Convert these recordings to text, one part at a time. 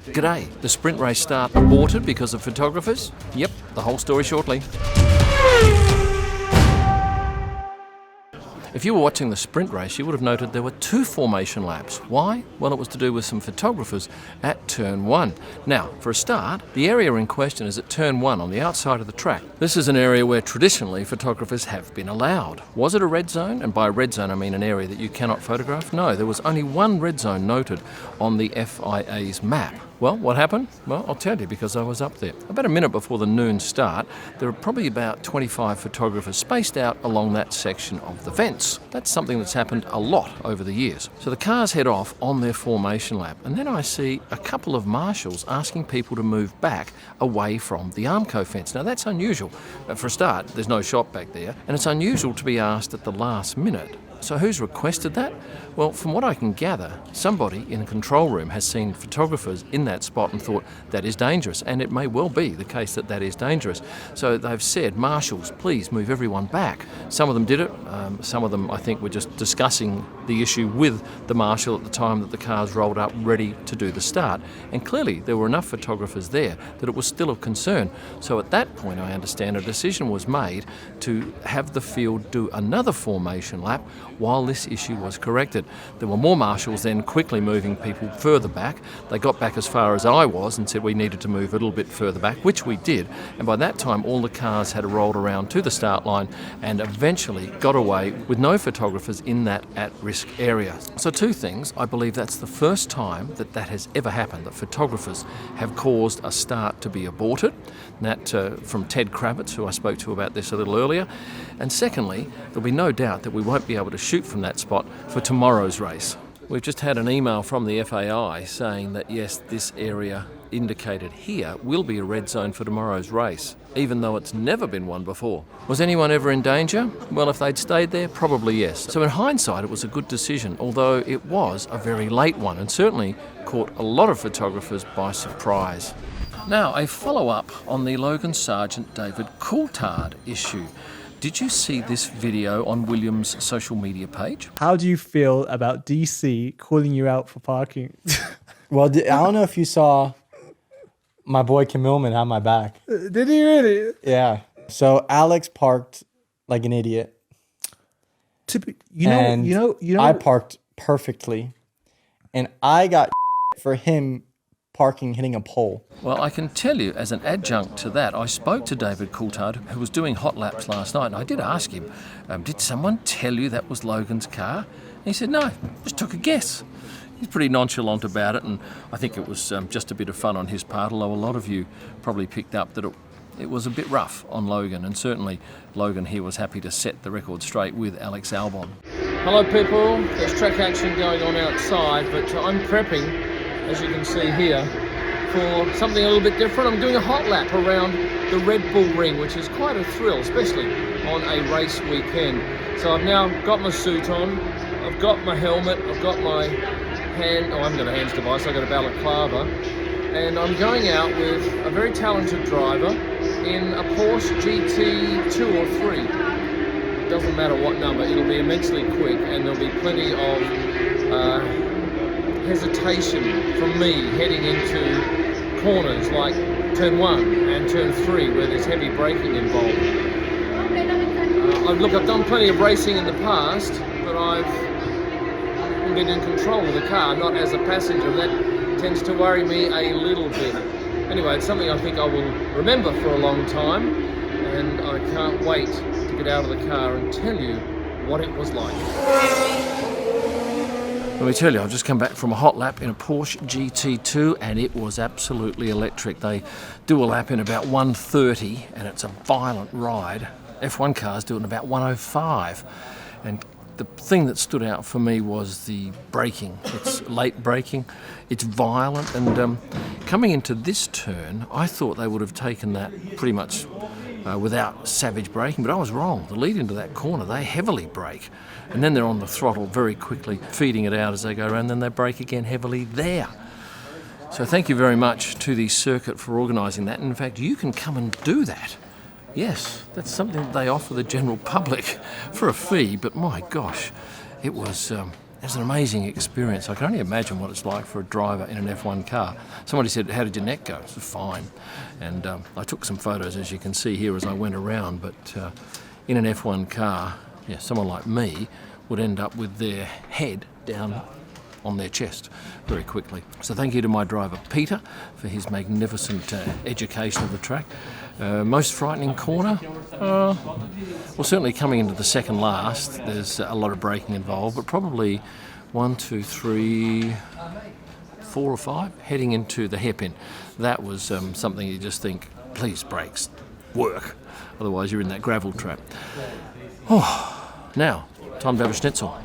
G'day, the sprint race start aborted because of photographers? Yep, the whole story shortly. If you were watching the sprint race, you would have noted there were 2 formation laps. Why? Well, it was to do with some photographers at turn 1. Now, for a start, the area in question is at turn 1 on the outside of the track. This is an area where traditionally photographers have been allowed. Was it a red zone? And by red zone I mean an area that you cannot photograph? No, there was only one red zone noted on the FIA's map. Well, what happened? Well, I'll tell you because I was up there. About a minute before the noon start, there were probably about 25 photographers spaced out along that section of the fence. That's something that's happened a lot over the years. So the cars head off on their formation lap, and then I see a couple of marshals asking people to move back away from the Armco fence. Now that's unusual. For a start, there's no shop back there, and it's unusual to be asked at the last minute. So who's requested that? Well, from what I can gather, somebody in a control room has seen photographers in that spot and thought that is dangerous, and it may well be the case that that is dangerous. So they've said, marshals, please move everyone back. Some of them did it. Some of them, I think, were just discussing the issue with the marshal at the time that the cars rolled up ready to do the start. And clearly there were enough photographers there that it was still of concern. So at that point, I understand, a decision was made to have the field do another formation lap while this issue was corrected. There were more marshals then quickly moving people further back. They got back as far as I was and said we needed to move a little bit further back, which we did. And by that time, all the cars had rolled around to the start line and eventually got away with no photographers in that at-risk area. So 2 things. I believe that's the first time that that has ever happened, that photographers have caused a start to be aborted. And that from Ted Kravitz, who I spoke to about this a little earlier. And secondly, there'll be no doubt that we won't be able to shoot from that spot for tomorrow's race. We've just had an email from the FAI saying that yes, this area indicated here will be a red zone for tomorrow's race, even though it's never been one before. Was anyone ever in danger? Well, if they'd stayed there, probably yes. So in hindsight, it was a good decision, although it was a very late one and certainly caught a lot of photographers by surprise. Now, a follow-up on the Logan Sargent David Coulthard issue. Did you see this video on Williams' social media page? How do you feel about DC calling you out for parking? Well, I don't know if you saw my boy Kim Millman have my back. Did he really? Yeah. So Alex parked like an idiot. I parked perfectly, and I got for him parking hitting a pole. Well, I can tell you, as an adjunct to that, I spoke to David Coulthard, who was doing hot laps last night, and I did ask him, did someone tell you that was Logan's car? And he said, no, just took a guess. He's pretty nonchalant about it, and I think it was just a bit of fun on his part, although a lot of you probably picked up that it was a bit rough on Logan, and certainly Logan here was happy to set the record straight with Alex Albon. Hello people, there's track action going on outside, but I'm prepping, as you can see here, for something a little bit different. I'm doing a hot lap around the Red Bull Ring, which is quite a thrill, especially on a race weekend. So I've now got my suit on, I've got my helmet, I've got my I haven't got a hands device, I've got a balaclava, and I'm going out with a very talented driver in a Porsche GT2 or 3. It doesn't matter what number, it'll be immensely quick, and there'll be plenty of hesitation from me heading into corners like turn 1 and turn 3 where there's heavy braking involved. I've done plenty of racing in the past, but I've been in control of the car, not as a passenger. That tends to worry me a little bit. Anyway, it's something I think I will remember for a long time, and I can't wait to get out of the car and tell you what it was like. Let me tell you, I've just come back from a hot lap in a Porsche GT2 and it was absolutely electric. They do a lap in about 1:30 and it's a violent ride. F1 cars do it in about 1:05. And the thing that stood out for me was the braking. It's late braking, it's violent, and coming into this turn, I thought they would have taken that pretty much without savage braking, but I was wrong. The lead into that corner, they heavily brake, and then they're on the throttle very quickly, feeding it out as they go around, then they brake again heavily there. So thank you very much to the circuit for organising that, and in fact you can come and do that. Yes, that's something that they offer the general public for a fee, but my gosh, it was It's an amazing experience. I can only imagine what it's like for a driver in an F1 car. Somebody said, how did your neck go? It was fine. And I took some photos, as you can see here, as I went around. But in an F1 car, yeah, someone like me would end up with their head down on their chest very quickly. So thank you to my driver Peter for his magnificent education of the track. Most frightening corner? Well, certainly coming into the second last, there's a lot of braking involved, but probably 1, 2, 3, 4 or 5 heading into the hairpin. That was something you just think, please brakes, work. Otherwise you're in that gravel trap. Now, time to have a schnitzel.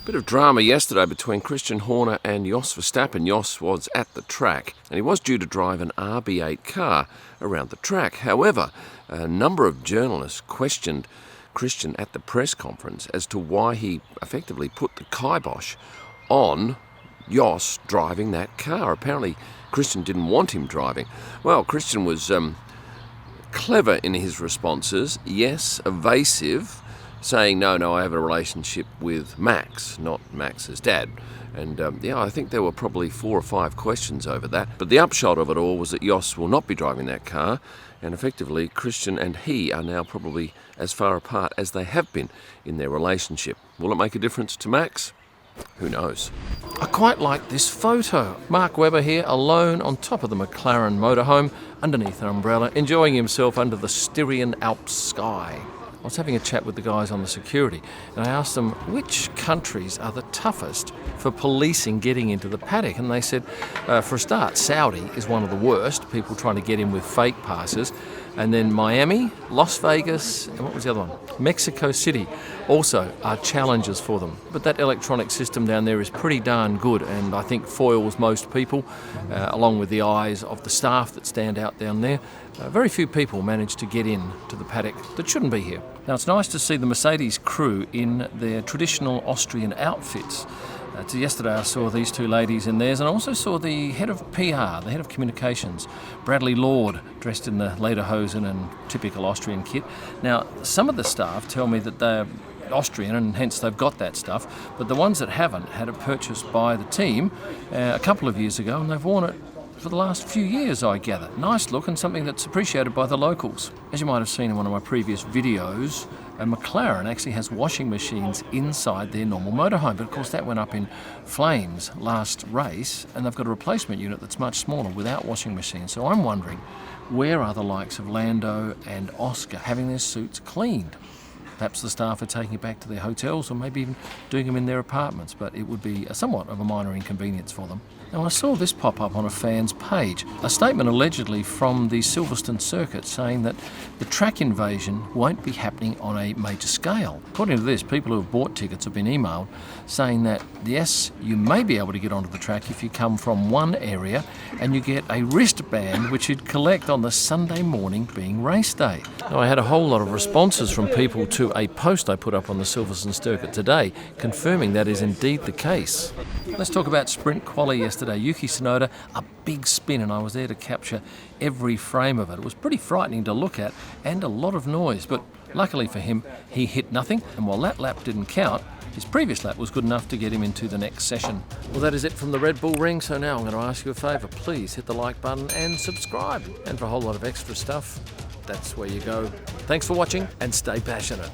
Bit of drama yesterday between Christian Horner and Jos Verstappen. Jos was at the track and he was due to drive an RB8 car around the track. However, a number of journalists questioned Christian at the press conference as to why he effectively put the kibosh on Jos driving that car. Apparently Christian didn't want him driving. Well, Christian was clever in his responses, yes, evasive, saying, no, I have a relationship with Max, not Max's dad. And I think there were probably 4 or 5 questions over that. But the upshot of it all was that Jos will not be driving that car, and effectively Christian and he are now probably as far apart as they have been in their relationship. Will it make a difference to Max? Who knows? I quite like this photo. Mark Webber here, alone on top of the McLaren motorhome, underneath an umbrella, enjoying himself under the Styrian Alps sky. I was having a chat with the guys on the security and I asked them which countries are the toughest for policing getting into the paddock, and they said, for a start, Saudi is one of the worst, people trying to get in with fake passes, and then Miami, Las Vegas, and what was the other one? Mexico City also are challenges for them. But that electronic system down there is pretty darn good, and I think foils most people, along with the eyes of the staff that stand out down there. Very few people manage to get in to the paddock that shouldn't be here. Now, it's nice to see the Mercedes crew in their traditional Austrian outfits. Yesterday I saw these 2 ladies in theirs, and I also saw the head of PR, the head of communications, Bradley Lord, dressed in the lederhosen and typical Austrian kit. Now, some of the staff tell me that they're Austrian and hence they've got that stuff, but the ones that haven't had it purchased by the team a couple of years ago, and they've worn it for the last few years, I gather. Nice look and something that's appreciated by the locals. As you might have seen in one of my previous videos, McLaren actually has washing machines inside their normal motorhome, but of course that went up in flames last race, and they've got a replacement unit that's much smaller without washing machines. So I'm wondering, where are the likes of Lando and Oscar having their suits cleaned? Perhaps the staff are taking it back to their hotels or maybe even doing them in their apartments, but it would be somewhat of a minor inconvenience for them. Now, I saw this pop up on a fan's page, a statement allegedly from the Silverstone circuit saying that the track invasion won't be happening on a major scale. According to this, people who have bought tickets have been emailed saying that, yes, you may be able to get onto the track if you come from one area and you get a wristband which you'd collect on the Sunday morning being race day. Now, I had a whole lot of responses from people to a post I put up on the Silverstone circuit today confirming that is indeed the case. Let's talk about sprint quali yesterday. Yuki Tsunoda, a big spin, and I was there to capture every frame of it. It was pretty frightening to look at and a lot of noise, but luckily for him, he hit nothing, and while that lap didn't count, his previous lap was good enough to get him into the next session. Well, that is it from the Red Bull Ring, so now I'm going to ask you a favour. Please hit the like button and subscribe. And for a whole lot of extra stuff, that's where you go. Thanks for watching and stay passionate.